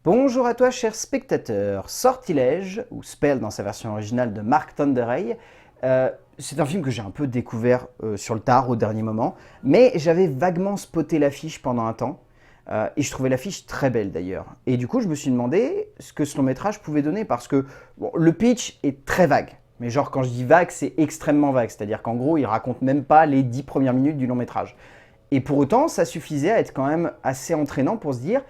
Bonjour à toi, cher spectateur. Sortilège, ou Spell dans sa version originale de Mark Tonderay, c'est un film que j'ai un peu découvert sur le tard, au dernier moment, mais j'avais vaguement spoté l'affiche pendant un temps, et je trouvais l'affiche très belle d'ailleurs. Et du coup, je me suis demandé ce que ce long métrage pouvait donner, parce que bon, le pitch est très vague. Mais genre, quand je dis vague, c'est extrêmement vague, c'est-à-dire qu'en gros, il raconte même pas les 10 premières minutes du long métrage. Et pour autant, ça suffisait à être quand même assez entraînant pour se dire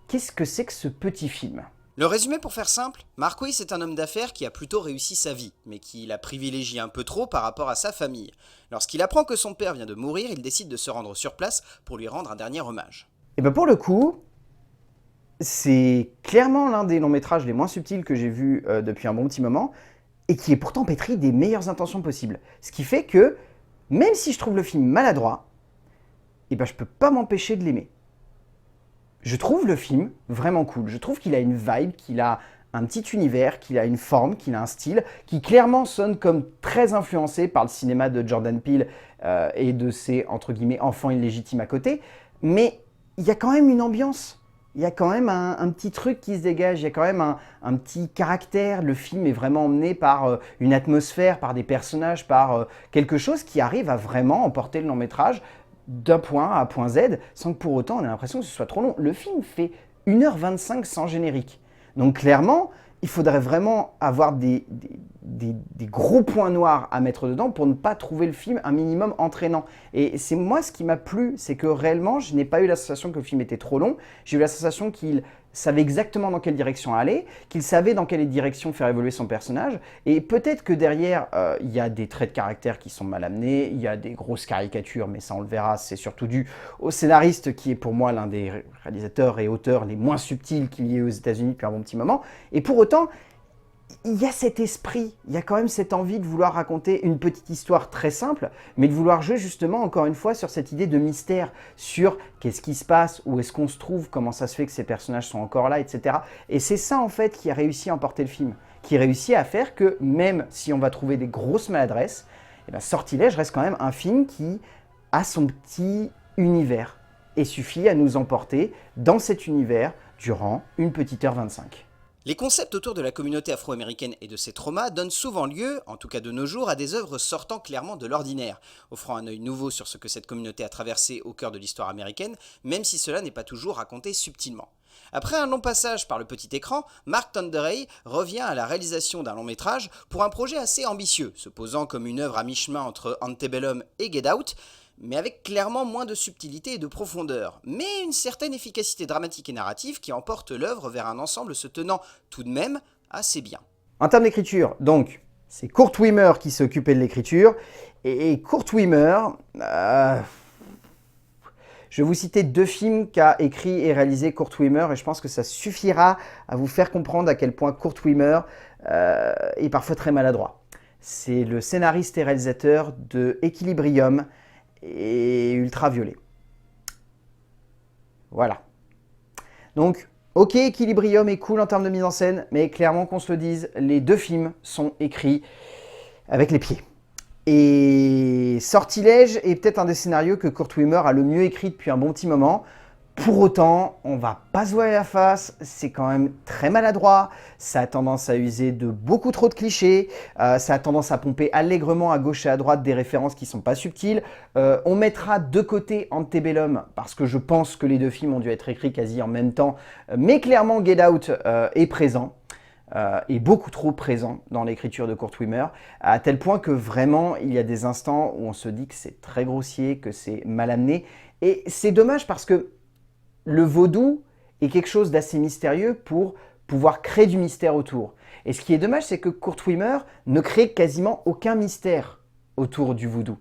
qu'est-ce que c'est que ce petit film? Le résumé pour faire simple, Marquis est un homme d'affaires qui a plutôt réussi sa vie, mais qui la privilégie un peu trop par rapport à sa famille. Lorsqu'il apprend que son père vient de mourir, il décide de se rendre sur place pour lui rendre un dernier hommage. Et bien pour le coup, c'est clairement l'un des longs métrages les moins subtils que j'ai vu depuis un bon petit moment, et qui est pourtant pétri des meilleures intentions possibles. Ce qui fait que, même si je trouve le film maladroit, et ben je peux pas m'empêcher de l'aimer. Je trouve le film vraiment cool. Je trouve qu'il a une vibe, qu'il a un petit univers, qu'il a une forme, qu'il a un style, qui clairement sonne comme très influencé par le cinéma de Jordan Peele et de ses, entre guillemets, enfants illégitimes à côté. Mais il y a quand même une ambiance. Il y a quand même un petit truc qui se dégage, il y a quand même un petit caractère. Le film est vraiment emmené par une atmosphère, par des personnages, par quelque chose qui arrive à vraiment emporter le long métrage d'un point A à point Z, sans que pour autant on ait l'impression que ce soit trop long. Le film fait 1h25 sans générique. Donc clairement, il faudrait vraiment avoir des gros points noirs à mettre dedans pour ne pas trouver le film un minimum entraînant. Et c'est moi ce qui m'a plu, c'est que réellement, je n'ai pas eu la sensation que le film était trop long. J'ai eu la sensation qu'il savait exactement dans quelle direction aller, qu'il savait dans quelle direction faire évoluer son personnage. Et peut-être que derrière, il y a des traits de caractère qui sont mal amenés, il y a des grosses caricatures, mais ça on le verra, c'est surtout dû au scénariste qui est pour moi l'un des réalisateurs et auteurs les moins subtils qu'il y ait aux États-Unis depuis un bon petit moment. Et pour autant, il y a cet esprit, il y a quand même cette envie de vouloir raconter une petite histoire très simple, mais de vouloir jouer justement encore une fois sur cette idée de mystère, sur qu'est-ce qui se passe, où est-ce qu'on se trouve, comment ça se fait que ces personnages sont encore là, etc. Et c'est ça en fait qui a réussi à emporter le film, qui réussit à faire que même si on va trouver des grosses maladresses, eh ben, Sortilège reste quand même un film qui a son petit univers et suffit à nous emporter dans cet univers durant une petite heure 25. Les concepts autour de la communauté afro-américaine et de ses traumas donnent souvent lieu, en tout cas de nos jours, à des œuvres sortant clairement de l'ordinaire, offrant un œil nouveau sur ce que cette communauté a traversé au cœur de l'histoire américaine, même si cela n'est pas toujours raconté subtilement. Après un long passage par le petit écran, Mark Tonderay revient à la réalisation d'un long métrage pour un projet assez ambitieux, se posant comme une œuvre à mi-chemin entre Antebellum et Get Out, mais avec clairement moins de subtilité et de profondeur, mais une certaine efficacité dramatique et narrative qui emporte l'œuvre vers un ensemble se tenant tout de même assez bien. En termes d'écriture, donc, c'est Kurt Wimmer qui s'est occupé de l'écriture. Et Kurt Wimmer, je vais vous citer deux films qu'a écrit et réalisé Kurt Wimmer, et je pense que ça suffira à vous faire comprendre à quel point Kurt Wimmer est parfois très maladroit. C'est le scénariste et réalisateur de Equilibrium et Ultraviolet. Voilà. Donc, ok, Equilibrium est cool en termes de mise en scène, mais clairement qu'on se le dise, les deux films sont écrits avec les pieds. Et Sortilège est peut-être un des scénarios que Kurt Wimmer a le mieux écrit depuis un bon petit moment. Pour autant, on va pas se voiler la face, c'est quand même très maladroit, ça a tendance à user de beaucoup trop de clichés, ça a tendance à pomper allègrement à gauche et à droite des références qui sont pas subtiles. On mettra de côté Antebellum, parce que je pense que les deux films ont dû être écrits quasi en même temps, mais clairement Get Out est présent. Est beaucoup trop présent dans l'écriture de Kurt Wimmer, à tel point que vraiment il y a des instants où on se dit que c'est très grossier, que c'est mal amené, et c'est dommage parce que le vaudou est quelque chose d'assez mystérieux pour pouvoir créer du mystère autour. Et ce qui est dommage, c'est que Kurt Wimmer ne crée quasiment aucun mystère autour du vaudou.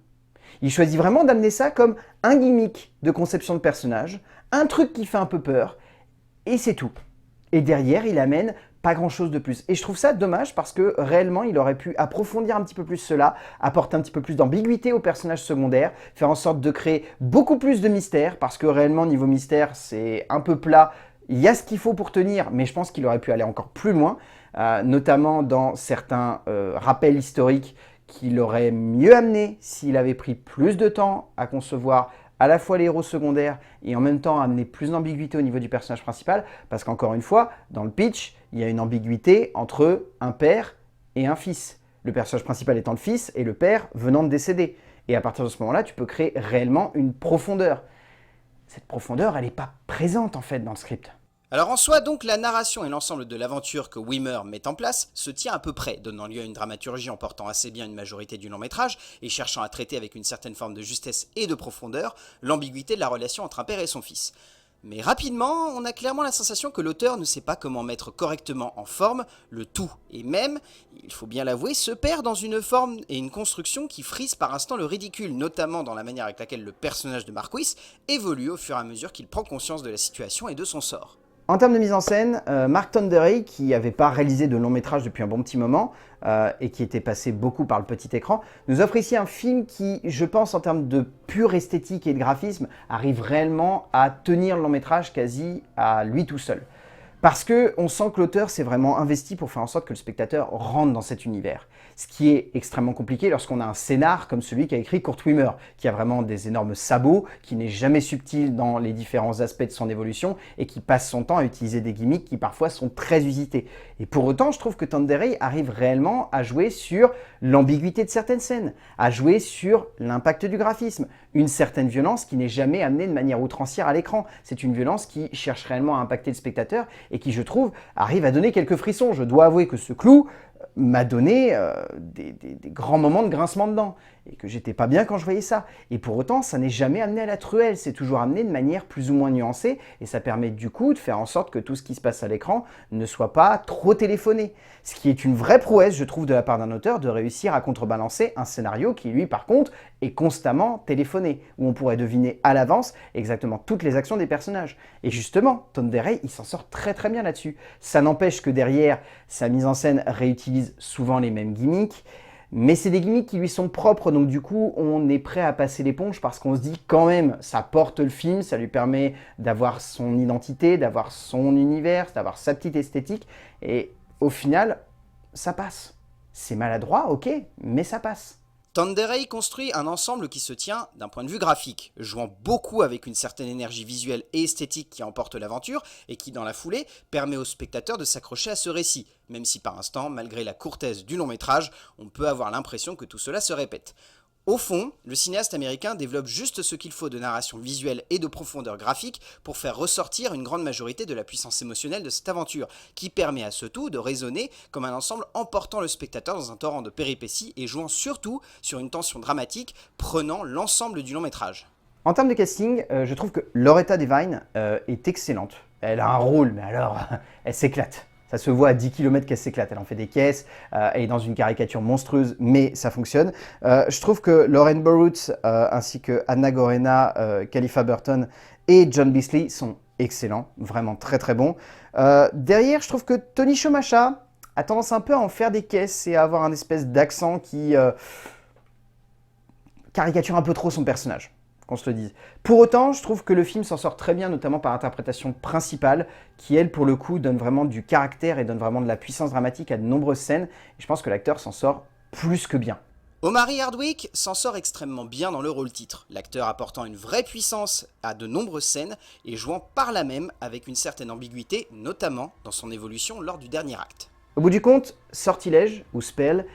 Il choisit vraiment d'amener ça comme un gimmick de conception de personnage, un truc qui fait un peu peur, et c'est tout. Et derrière, il amène pas grand chose de plus. Et je trouve ça dommage parce que réellement, il aurait pu approfondir un petit peu plus cela, apporter un petit peu plus d'ambiguïté aux personnages secondaires, faire en sorte de créer beaucoup plus de mystère, parce que réellement, niveau mystère, c'est un peu plat. Il y a ce qu'il faut pour tenir, mais je pense qu'il aurait pu aller encore plus loin, notamment dans certains rappels historiques qu'il aurait mieux amené s'il avait pris plus de temps à concevoir, à la fois les héros secondaires et en même temps amener plus d'ambiguïté au niveau du personnage principal, parce qu'encore une fois, dans le pitch, il y a une ambiguïté entre un père et un fils. Le personnage principal étant le fils et le père venant de décéder. Et à partir de ce moment-là, tu peux créer réellement une profondeur. Cette profondeur, elle n'est pas présente en fait dans le script. Alors en soi, donc, la narration et l'ensemble de l'aventure que Wimmer met en place se tient à peu près, donnant lieu à une dramaturgie emportant assez bien une majorité du long métrage et cherchant à traiter avec une certaine forme de justesse et de profondeur l'ambiguïté de la relation entre un père et son fils. Mais rapidement, on a clairement la sensation que l'auteur ne sait pas comment mettre correctement en forme le tout, et même, il faut bien l'avouer, se perd dans une forme et une construction qui frise par instant le ridicule, notamment dans la manière avec laquelle le personnage de Marquis évolue au fur et à mesure qu'il prend conscience de la situation et de son sort. En termes de mise en scène, Mark Tonderay, qui n'avait pas réalisé de long métrage depuis un bon petit moment et qui était passé beaucoup par le petit écran, nous offre ici un film qui, je pense, en termes de pure esthétique et de graphisme, arrive réellement à tenir le long métrage quasi à lui tout seul. Parce qu'on sent que l'auteur s'est vraiment investi pour faire en sorte que le spectateur rentre dans cet univers. Ce qui est extrêmement compliqué lorsqu'on a un scénar comme celui qu'a écrit Kurt Wimmer, qui a vraiment des énormes sabots, qui n'est jamais subtil dans les différents aspects de son évolution et qui passe son temps à utiliser des gimmicks qui parfois sont très usités. Et pour autant, je trouve que Tonderay arrive réellement à jouer sur l'ambiguïté de certaines scènes, à jouer sur l'impact du graphisme, une certaine violence qui n'est jamais amenée de manière outrancière à l'écran. C'est une violence qui cherche réellement à impacter le spectateur et qui, je trouve, arrive à donner quelques frissons. Je dois avouer que ce clou m'a donné des grands moments de grincement de dents et que j'étais pas bien quand je voyais ça. Et pour autant, ça n'est jamais amené à la truelle, c'est toujours amené de manière plus ou moins nuancée et ça permet du coup de faire en sorte que tout ce qui se passe à l'écran ne soit pas trop téléphoné. Ce qui est une vraie prouesse, je trouve, de la part d'un auteur de réussir à contrebalancer un scénario qui, lui, par contre, est constamment téléphoné, où on pourrait deviner à l'avance exactement toutes les actions des personnages. Et justement, Tonderay, il s'en sort très très bien là-dessus. Ça n'empêche que derrière, sa mise en scène réutilise souvent les mêmes gimmicks, mais c'est des gimmicks qui lui sont propres, donc du coup, on est prêt à passer l'éponge parce qu'on se dit quand même, ça porte le film, ça lui permet d'avoir son identité, d'avoir son univers, d'avoir sa petite esthétique, et au final, ça passe. C'est maladroit, ok, mais ça passe. Tonderay construit un ensemble qui se tient d'un point de vue graphique, jouant beaucoup avec une certaine énergie visuelle et esthétique qui emporte l'aventure et qui, dans la foulée, permet au spectateur de s'accrocher à ce récit, même si par instant, malgré la courtesse du long métrage, on peut avoir l'impression que tout cela se répète. Au fond, le cinéaste américain développe juste ce qu'il faut de narration visuelle et de profondeur graphique pour faire ressortir une grande majorité de la puissance émotionnelle de cette aventure, qui permet à ce tout de résonner comme un ensemble emportant le spectateur dans un torrent de péripéties et jouant surtout sur une tension dramatique prenant l'ensemble du long métrage. En termes de casting, je trouve que Loretta Devine est excellente. Elle a un rôle, mais alors, elle s'éclate. Ça se voit à 10 km qu'elle s'éclate, elle en fait des caisses, elle est dans une caricature monstrueuse, mais ça fonctionne. Je trouve que Lauren Boruth, ainsi que Anna Gorena, Khalifa Burton et John Beasley sont excellents, vraiment très très bons. Derrière, je trouve que Tony Schumacher a tendance un peu à en faire des caisses et à avoir un espèce d'accent qui caricature un peu trop son personnage. Qu'on se le dise. Pour autant, je trouve que le film s'en sort très bien, notamment par l'interprétation principale, qui elle, pour le coup, donne vraiment du caractère et donne vraiment de la puissance dramatique à de nombreuses scènes. Et je pense que l'acteur s'en sort plus que bien. Omari Hardwick s'en sort extrêmement bien dans le rôle-titre, l'acteur apportant une vraie puissance à de nombreuses scènes et jouant par là même avec une certaine ambiguïté, notamment dans son évolution lors du dernier acte. Au bout du compte, Sortilège, ou Spell,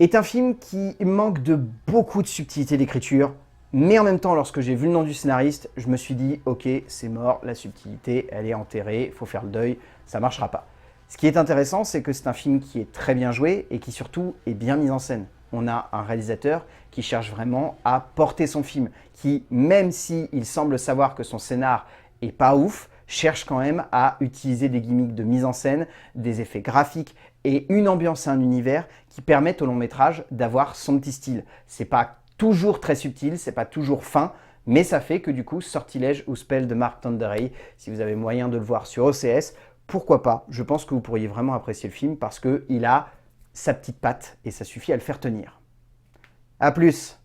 est un film qui manque de beaucoup de subtilité d'écriture. Mais en même temps, lorsque j'ai vu le nom du scénariste, je me suis dit, ok, c'est mort, la subtilité, elle est enterrée, il faut faire le deuil, ça ne marchera pas. Ce qui est intéressant, c'est que c'est un film qui est très bien joué et qui surtout est bien mis en scène. On a un réalisateur qui cherche vraiment à porter son film, qui, même s'il semble savoir que son scénar est pas ouf, cherche quand même à utiliser des gimmicks de mise en scène, des effets graphiques et une ambiance et un univers qui permettent au long métrage d'avoir son petit style. C'est pas toujours très subtil, c'est pas toujours fin, mais ça fait que du coup, Sortilège ou Spell de Mark Tonderay, si vous avez moyen de le voir sur OCS, pourquoi pas? Je pense que vous pourriez vraiment apprécier le film parce qu'il a sa petite patte et ça suffit à le faire tenir. A plus!